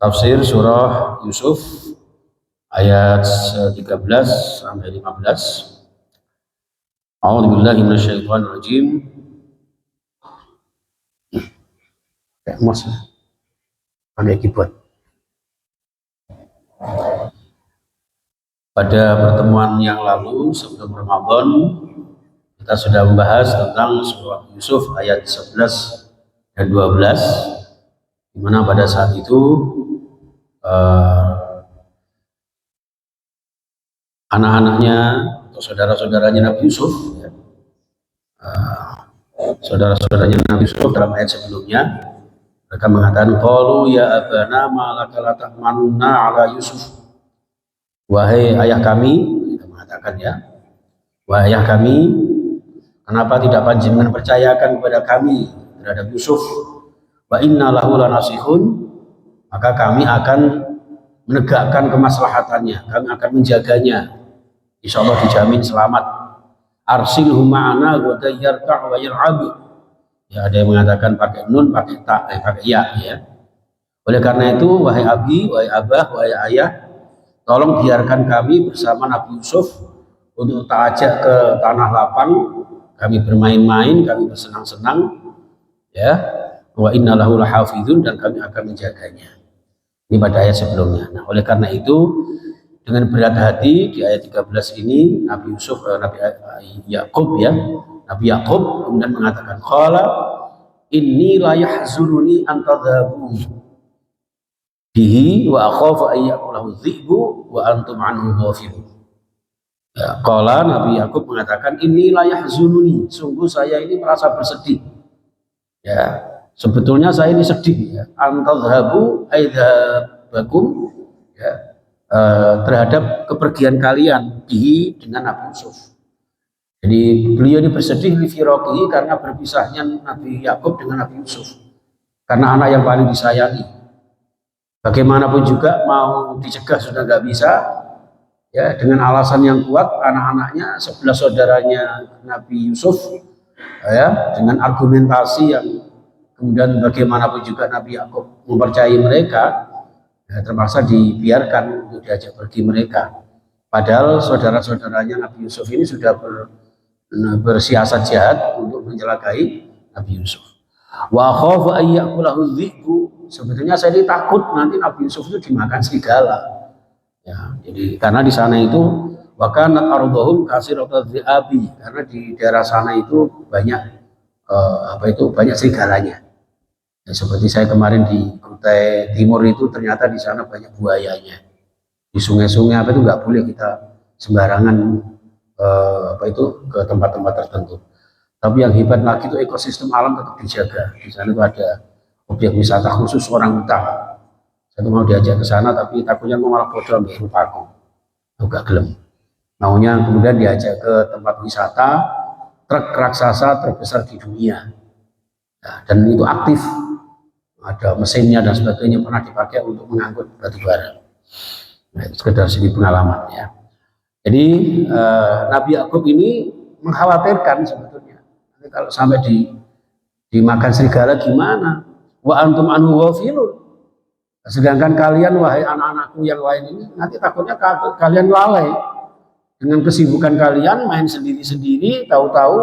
Tafsir surah Yusuf ayat 13 sampai 15. A'udzubillahi minasyaitonir rajim. Mas pakai keyboard. Pada pertemuan yang lalu sebelum Ramadan kita sudah membahas tentang surah Yusuf ayat 11 dan 12, di mana pada saat itu anak-anaknya atau saudara-saudaranya Nabi Yusuf, saudara-saudaranya Nabi Yusuf dalam ayat sebelumnya, mereka mengatakan, qalu ya abana ma laka la ta'manna ala Yusuf. Wahai ayah kami, kita mengatakan ya, wahai ayah kami, kenapa tidak panjenengan percayakan kepada kami terhadap Yusuf? Wa inna lahu lanasihun, maka kami akan menegakkan kemaslahatannya, kami akan menjaganya, insya Allah dijamin selamat. Arsilhu ma'ana wa tayyarka' wa yal'ab. Ya, ada yang mengatakan pakai nun, pakai ta, pakai ya, ya. Oleh karena itu, wahai abi, wahai abah, wahai ayah, tolong biarkan kami bersama Nabi Yusuf untuk tak ajak ke tanah lapang, kami bermain-main, kami bersenang-senang, ya. Wa inna lahu lahafizun, dan kami akan menjaganya. Ini pada ayat sebelumnya. Nah, oleh karena itu dengan berat hati di ayat 13 ini Nabi Yusuf, Nabi Yakub ya, Nabi Yakub kemudian mengatakan, qala inni la yahzununi an tadhabu bihi wa akhafu an ya'kulahu dhi'bu wa antum anhu ghafilun. Ya, qala Nabi Yakub mengatakan, inni la yahzununi, sungguh saya ini merasa bersedih. Ya, sebetulnya saya ini sedih ya, an tadhabu aidhabakum, ya, terhadap kepergian kalian dengan Nabi Yusuf. Jadi beliau ini bersedih li firaqi, karena berpisahnya Nabi Yakub dengan Nabi Yusuf, karena anak yang paling disayangi. Bagaimanapun juga mau dicegah sudah nggak bisa, ya, dengan alasan yang kuat anak-anaknya 11 saudaranya Nabi Yusuf, ya, dengan argumentasi yang kemudian bagaimanapun juga Nabi Yakub mempercayai mereka, ya, terpaksa dibiarkan untuk diajak pergi mereka. Padahal saudara-saudaranya Nabi Yusuf ini sudah bersiasat jahat untuk mencelakai Nabi Yusuf. Wa khafu ay ya'kulahu dhi'bu, sebetulnya saya ini takut nanti Nabi Yusuf itu dimakan serigala. Ya, jadi karena di sana itu wa kanat ardhum kasiratul dhi'abi, karena di daerah sana itu banyak banyak serigalanya. Ya, seperti saya kemarin di Kutai Timur itu ternyata di sana banyak buayanya. Di sungai-sungai apa itu nggak boleh kita sembarangan ke tempat-tempat tertentu. Tapi yang hebat lagi itu ekosistem alam tetap dijaga. Di sana itu ada objek wisata khusus orang hutan. Saya mau diajak ke sana tapi takutnya malah bodoh ambil rupaku. Enggak gelem. Maunya kemudian diajak ke tempat wisata truk raksasa terbesar di dunia. Nah, dan itu aktif. Ada mesinnya dan sebagainya, pernah dipakai untuk mengangkut batu bara. Nah, itu sekedar segi pengalaman ya. Jadi Nabi Yakub ini mengkhawatirkan sebetulnya nanti kalau sampai dimakan serigala gimana? Wa antum anhu ghafilun. Sedangkan kalian wahai anak-anakku yang lain ini nanti takutnya kalian lalai dengan kesibukan kalian main sendiri-sendiri, tahu-tahu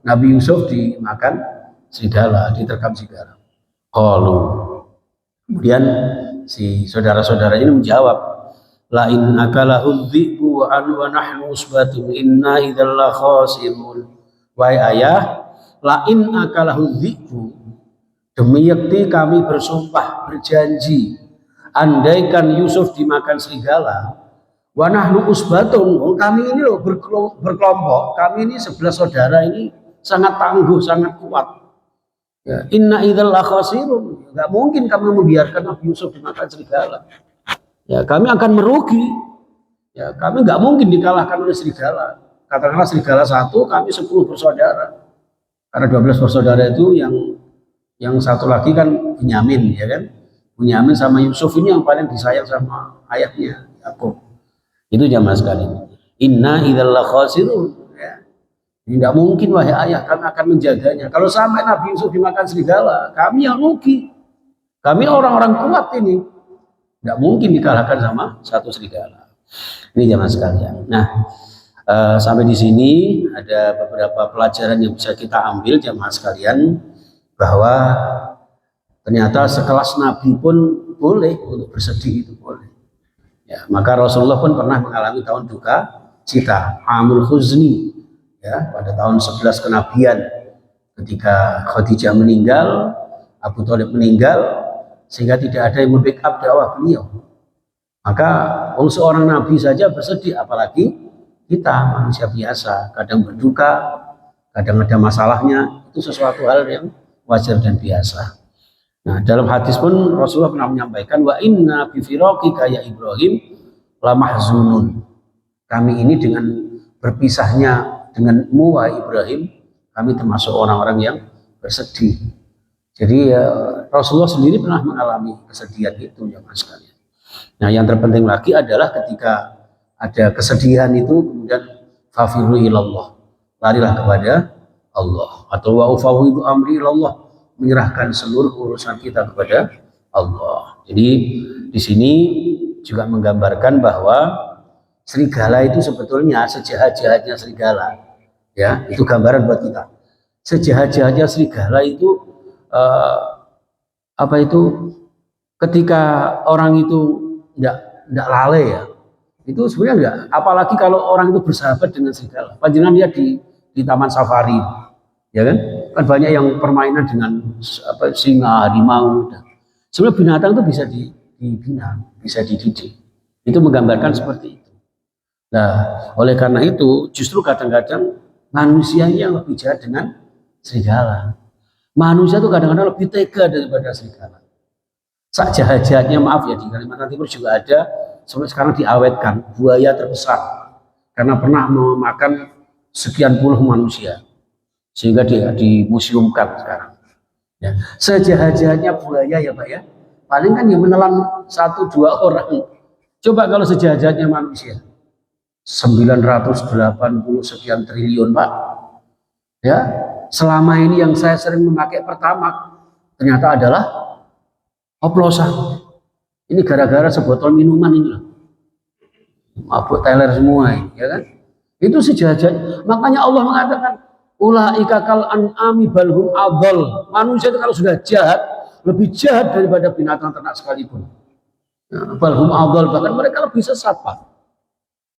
Nabi Yusuf dimakan serigala, diterkam serigala. Qalu. Kemudian si saudara-saudara ini menjawab, la in akalahu dhi'bu wa an wa nahnu usbatun inna idzal la khasirun. Wahai ayah, la in akalahu dhi'bu, demi yakti kami bersumpah berjanji, andaikan Yusuf dimakan serigala, wa nahnu usbatun, kami ini loh berkelompok, kami ini 11 saudara ini sangat tangguh, sangat kuat. Ya, inna idzal la khasirun, enggak mungkin kami membiarkan Nabi Yusuf dimakan serigala. Ya, kami akan merugi. Ya, kami nggak mungkin dikalahkan oleh serigala. Katakanlah serigala satu, kami 10 bersaudara. Karena 12 bersaudara itu yang satu lagi kan Bunyamin, ya kan? Bunyamin sama Yusuf ini yang paling disayang sama ayahnya Yakub. Itu jamaah sekalian. Inna idzal la khasirun. Ya. Tidak mungkin wahai ayah, kami akan menjaganya. Kalau sampai Nabi Yusuf dimakan serigala, kami yang rugi. Kami orang-orang kuat ini. Tidak mungkin dikalahkan sama satu serigala. Ini jamaah sekalian. Nah, sampai di sini ada beberapa pelajaran yang bisa kita ambil jamaah sekalian, bahwa ternyata sekelas Nabi pun boleh untuk bersedih, itu boleh. Ya, maka Rasulullah pun pernah mengalami tahun duka cita, Amul Huzni, ya, pada tahun 11 kenabian, ketika Khadijah meninggal, Abu Thalib meninggal, sehingga tidak ada yang membackup dakwah beliau. Maka seorang Nabi saja bersedih, apalagi kita manusia biasa, kadang berduka, kadang ada masalahnya, itu sesuatu hal yang wajar dan biasa. Nah, dalam hadis pun Rasulullah pernah menyampaikan, wa inna bi firaqika ya Ibrahim la mahzunun. Kami ini dengan berpisahnya denganmu wahai Ibrahim, kami termasuk orang-orang yang bersedih. Jadi Rasulullah sendiri pernah mengalami kesedihan itu ya mas sekalian. Nah, yang terpenting lagi adalah ketika ada kesedihan itu, kemudian fafiru ilallah, larilah kepada Allah, atau wa ufawwidu amri ilallah, menyerahkan seluruh urusan kita kepada Allah. Jadi di sini juga menggambarkan bahwa serigala itu sebetulnya sejahat-jahatnya serigala, ya, itu gambaran buat kita. Sejahat-jahatnya serigala itu apa itu, ketika orang itu tidak lalai ya, itu sebenarnya enggak. Apalagi kalau orang itu bersahabat dengan serigala. Panjenengan lihat di taman safari, ya kan? Kan banyak yang permainan dengan singa, harimau. Sebenarnya binatang itu bisa dibina, bisa dididik. Itu menggambarkan seperti itu. Nah, oleh karena itu justru kadang-kadang manusia yang lebih jahat dengan serigala. Manusia itu kadang-kadang lebih tega daripada serigala. Sak jahat-jahatnya, maaf ya, di Kalimantan Timur juga ada, sampai sekarang diawetkan, buaya terbesar karena pernah memakan sekian puluh manusia, sehingga dia dimuseumkan sekarang. Ya. Sejahat-jahatnya buaya ya Pak ya, paling kan yang menelan 1-2 orang. Coba kalau sejahat-jahatnya manusia, 980 sekian triliun Pak. Ya, selama ini yang saya sering memakai Pertamax ternyata adalah oplosan. Ini gara-gara sebotol minuman ini loh. Mabuk teler semua ini, ya kan? Itu sejahat-jahat. Makanya Allah mengatakan, ulaika kal an'ami balhum adol. Manusia itu kalau sudah jahat, lebih jahat daripada binatang ternak sekalipun. Ya, balhum adol, bahkan mereka lebih sesat Pak.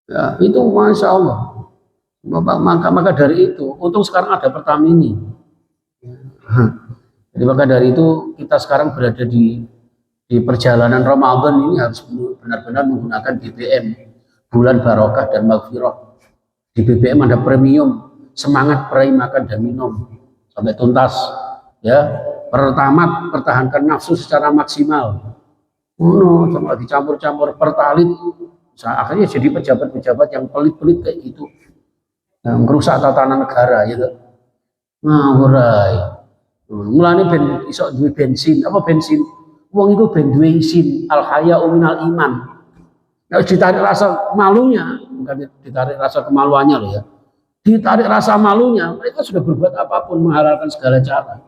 Ya, itu Masya Allah. Maka dari itu, untung sekarang ada Pertamini. Jadi maka dari itu kita sekarang berada di perjalanan Ramadan ini harus benar-benar menggunakan BBM, bulan barokah dan maghfirah. Di BBM ada premium, semangat peraih makan dan minum sampai tuntas. Ya, Pertamax, pertahankan nafsu secara maksimal. Sama dicampur-campur Pertalit, akhirnya jadi pejabat-pejabat yang pelit-pelit kayak gitu, yang merusak tatanan negara, gitu. Ngawurai. Mulane ben iso duwe bensin, apa bensin? Wong itu ben duwe isin, al haya minal iman. Nah, ditarik rasa malunya, bukan ditarik rasa kemaluannya loh ya. Ditarik rasa malunya, mereka sudah berbuat apapun, menghalalkan segala cara.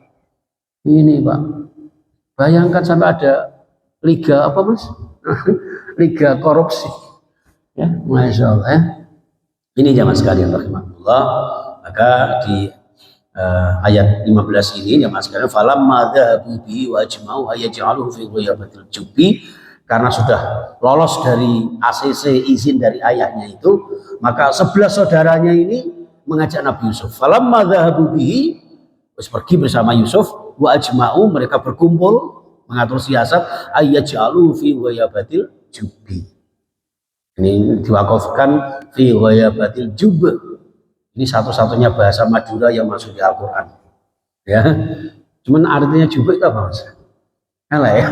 Ini Pak, bayangkan sampai ada liga apa Mas? Liga korupsi. Ya, Masya Allah ya. Ini jamaah sekalian rahimahullah. Maka di ayat 15 ini jamaah sekalian, falamma dhahabu bihi wa ajma'u ayaj'aluhu fi ghayabatil jubbi, karena sudah lolos dari ACC, izin dari ayahnya itu, maka 11 saudaranya ini mengajak Nabi Yusuf. Falamma dhahabu bihi, pergi bersama Yusuf, wa ajma'u, mereka berkumpul mengatur siasat, ayaj'aluhu fi ghayabatil jubbi. Ini diwakafkan fi ghayabatil jubb. Ini satu-satunya bahasa Madura yang masuk di Al-Quran. Ya, cuman artinya jubah itu apa Mas? Alah ya.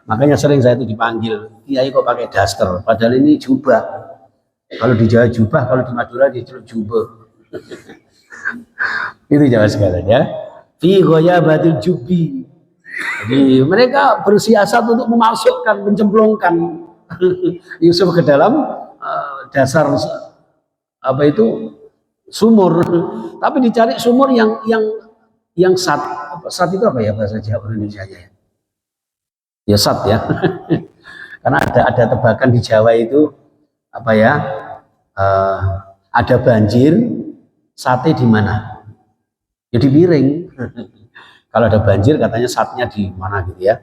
Makanya sering saya itu dipanggil, kiai kok pakai daster, padahal ini jubah. Kalau di Jawa jubah, kalau di Madura diceluk jubah. Itu Jawa sekalian ya. Fi ghayabatil jubbi. Jadi mereka bersiasat untuk memasukkan, mencemplungkan Yusuf ke dalam dasar apa itu sumur, tapi dicari sumur yang sat. Sat itu apa ya bahasa Jawa Indonesia ya? Ya sat ya. Karena ada tebakan di Jawa itu apa ya? Ada banjir, sate di mana? Ya di piring. Kalau ada banjir katanya satenya di mana gitu ya.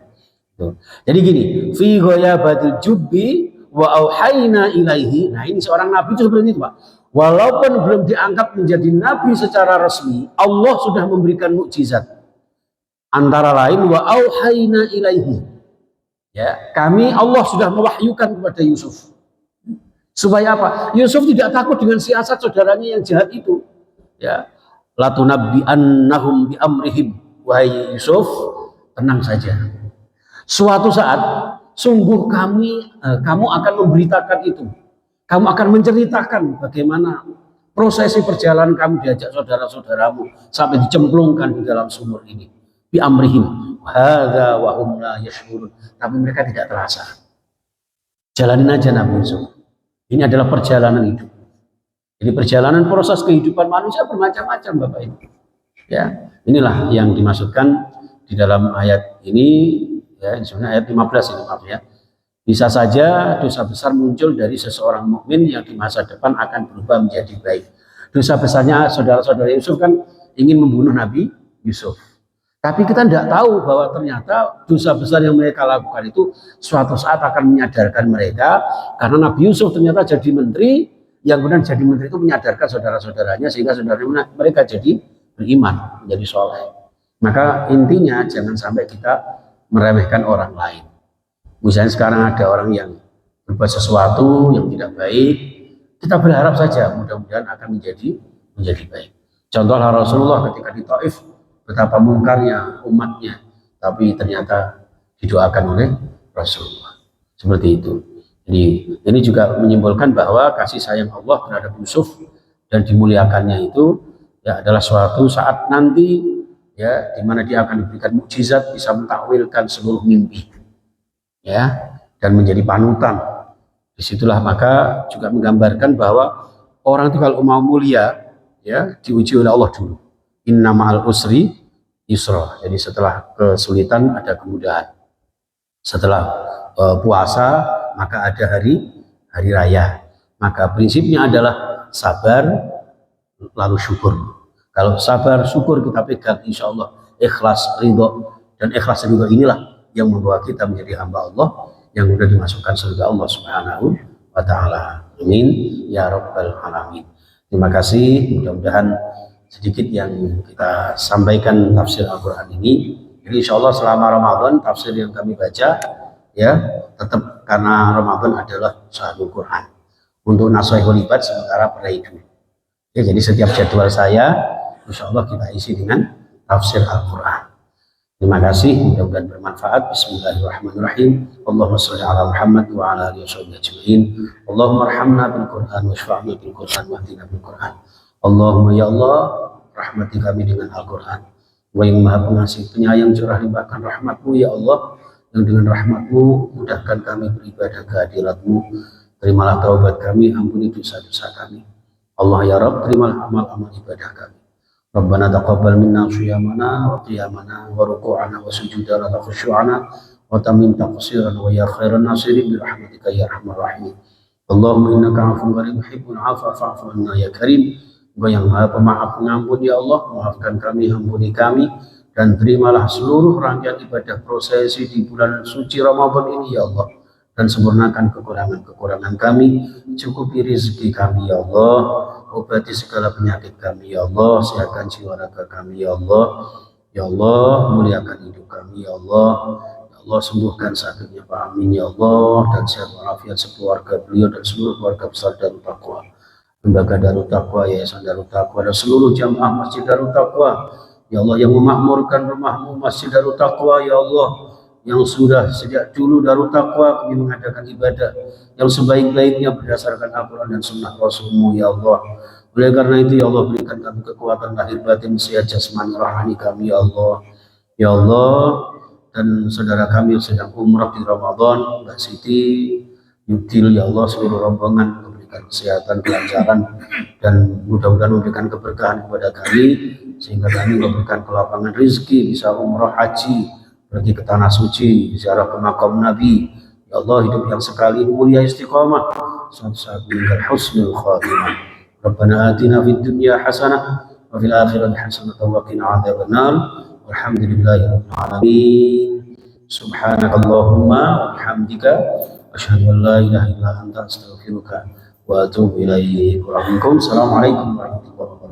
Tuh. Jadi gini, fi ghayabatil jubbi wa auhayna ilaihi. Nah, ini seorang nabi itu seperti itu, Pak. Walaupun belum diangkat menjadi nabi secara resmi, Allah sudah memberikan mukjizat. Antara lain wa auhayna ilaihi. Ya, Allah sudah mewahyukan kepada Yusuf. Supaya apa? Yusuf tidak takut dengan siasat saudaranya yang jahat itu. Ya. Latunabbi annahum bi amrihim. Wahai Yusuf, tenang saja. Suatu saat sungguh kamu akan memberitakan itu. Kamu akan menceritakan bagaimana prosesi perjalanan kamu diajak saudara-saudaramu sampai dicemplungkan di dalam sumur ini. Bi amrihim. Hadza wa hum la yashurun. Tapi mereka tidak terasa. Jalanin aja Nabi Yusuf. Ini adalah perjalanan hidup. Jadi perjalanan proses kehidupan manusia bermacam-macam Bapak Ibu. Ya, inilah yang dimaksudkan di dalam ayat ini, ya, sebenarnya ayat 15 ini maaf ya. Bisa saja dosa besar muncul dari seseorang mukmin yang di masa depan akan berubah menjadi baik. Dosa besarnya saudara-saudara Yusuf kan ingin membunuh Nabi Yusuf. Tapi kita tidak tahu bahwa ternyata dosa besar yang mereka lakukan itu suatu saat akan menyadarkan mereka, karena Nabi Yusuf ternyata jadi menteri, yang kemudian jadi menteri itu menyadarkan saudara-saudaranya sehingga saudara mereka jadi beriman, menjadi soleh. Maka intinya jangan sampai kita meremehkan orang lain. Misalnya sekarang ada orang yang berbuat sesuatu yang tidak baik, kita berharap saja mudah-mudahan akan menjadi baik. Contohlah Rasulullah ketika di Taif, betapa mungkarnya umatnya, tapi ternyata didoakan oleh Rasulullah. Seperti itu. Jadi ini juga menyimpulkan bahwa kasih sayang Allah terhadap Yusuf dan dimuliakannya itu ya adalah suatu saat nanti ya di mana dia akan diberikan mukjizat, bisa mentakwilkan seluruh mimpi. Ya, dan menjadi panutan. Disitulah maka juga menggambarkan bahwa orang itu kalau mau mulia ya diuji oleh Allah dulu. Inna ma'al usri yusra. Jadi setelah kesulitan ada kemudahan. Setelah puasa maka ada hari raya. Maka prinsipnya adalah sabar lalu syukur. Kalau sabar syukur kita pegang, insya Allah ikhlas ridho, dan ikhlas ridho inilah yang membawa kita menjadi hamba Allah yang sudah dimasukkan surga Allah Subhanahu wa taala. Amin ya rabbal alamin. Terima kasih, mudah-mudahan sedikit yang kita sampaikan tafsir Al-Qur'an ini. Jadi insya Allah selama Ramadan tafsir yang kami baca ya tetap, karena Ramadan adalah syahrul Quran. Untuk nasihatul ibad sementara pada itu. Ya, jadi setiap jadwal saya insya Allah kita isi dengan tafsir Al-Quran. Terima kasih, mudah-mudahan bermanfaat. Bismillahirrahmanirrahim. Allahumma sholli ala Muhammad wa ala alihi wasallam ajma'in. Allahumma arhamna bil Quran wa syfa'na bil Quran wa hdina bil Quran. Allahumma ya Allah, rahmati kami dengan Al-Quran. Wa yang maha pengasih penyayang curah limpahkan rahmatmu ya Allah, yang dengan rahmatmu mudahkan kami beribadah kehadiratmu. Terimalah taubat kami, ampuni dosa-dosa kami. Allah ya Rabb, terimalah amal-amal ibadah kami. Rabbana taqabbal minna shiyamana wa qiyamana wa ruku'ana wa sujudana wa khushu'ana wa tamim taqsirana wa ya khairan nasirin bi rahmatika ya arhamar rahimin. Allahumma innaka 'afuwwun karim tuhibbul 'afwa fa'fu 'anna ya karim. Engkau yang maha pemaaf pengampun ya Allah, maafkan kami, ampuni kami, dan terimalah seluruh rangkaian ibadah prosesi di bulan suci Ramadan ini ya Allah, dan sempurnakan kekurangan kami, cukupi rezeki kami ya Allah, obati segala penyakit kami ya Allah, sehatkan jiwa raga kami ya Allah, ya Allah muliakan hidup kami ya Allah, ya Allah sembuhkan sakitnya Pak Amin ya Allah, dan sehat walafiat sekeluarga beliau dan seluruh keluarga besar Darut Taqwa, lembaga Darut Taqwa, Yayasan Darut Taqwa, dan seluruh jamaah Masjid Darut Taqwa ya Allah, yang memakmurkan rumahmu Masjid Darut Taqwa ya Allah, yang sudah sejak dulu Darut Taqwa ingin mengadakan ibadah yang sebaik-baiknya berdasarkan Al-Quran dan Sunnah Rasulmu ya Allah. Oleh karena itu ya Allah, berikan kami kekuatan lahir batin, sehat jasmani rohani kami ya Allah. Ya Allah, dan saudara kami yang sedang umrah di Ramadan, Mbak Siti, Yudil ya Allah, seluruh rombongan memberikan kesehatan, kelancaran, dan mudah-mudahan memberikan keberkahan kepada kami, sehingga kami memberikan kelapangan rezeki bisa umrah haji, pergi ke tanah suci, ziarah ke makam Nabi Ya Allah, hidup yang sekali mulia istiqamah, suatu saat meninggal husnul khatimah. Rabbana atina fid dunya hasanah wa fil akhirati hasanah wa qina adzabannar. Walhamdulillahi rabbil alamin. Subhanakallahumma wa bihamdika asyhadu an la ilaha illa anta astaghfiruka wa atubu ilaik. Assalamualaikum warahmatullahi wabarakatuh.